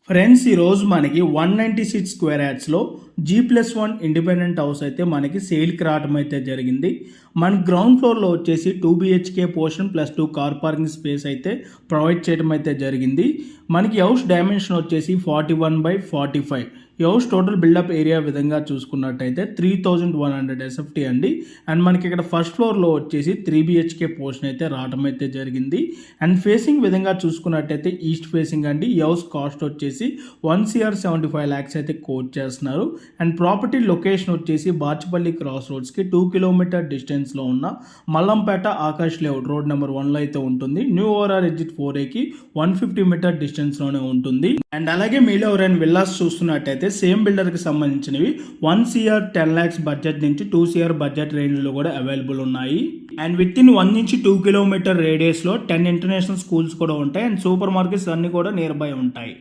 Friends ఈరోజు మనకి 196 square యార్డ్స్లో G+1 independent house అయితే మనకి సేల్కి రావడం అయితే జరిగింది. మన గ్రౌండ్ ఫ్లోర్లో వచ్చేసి 2 BHK portion plus 2 car parking space అయితే ప్రొవైడ్ చేయడం అయితే జరిగింది. మనకి హౌస్ డైమెన్షన్ వచ్చేసి 41/45. ఈ హౌస్ టోటల్ బిల్డప్ ఏరియా విధంగా చూసుకున్నట్టయితే 3100 SFT అండి. అండ్ మనకి ఇక్కడ ఫస్ట్ ఫ్లోర్లో వచ్చేసి 3 BHK పోర్షన్ అయితే రావడం అయితే జరిగింది. అండ్ ఫేసింగ్ విధంగా చూసుకున్నట్టయితే ఈస్ట్ ఫేసింగ్ అండి. ఈ హౌస్ కాస్ట్ వచ్చేసి 1,75 lakhs అయితే కోట్ చేస్తున్నారు. అండ్ ప్రాపర్టీ లొకేషన్ వచ్చేసి బాచుపల్లి క్రాస్ రోడ్స్కి 2 కిలోమీటర్ డిస్టెన్స్లో ఉన్న Mallampet Akash layout road number 1లో అయితే ఉంటుంది. న్యూ ఓవరాల్ ఎగ్జిట్ 4A కి 150 మీటర్ డిస్టెన్స్లోనే ఉంటుంది. అండ్ అలాగే మీలో ఎవరైనా విల్లాస్ చూస్తున్నట్టయితే సేమ్ బిల్డర్కి సంబంధించినవి 1 CR 10 lakhs బడ్జెట్ నుంచి 2 CR బడ్జెట్ రేంజ్లో కూడా అవైలబుల్ ఉన్నాయి. అండ్ విత్ ఇన్ 1 నుంచి 2 కిలోమీటర్ రేడియస్లో 10 ఇంటర్నేషనల్ స్కూల్స్ కూడా ఉంటాయి. అండ్ సూపర్ మార్కెట్స్ అన్నీ కూడా నియర్ బై ఉంటాయి.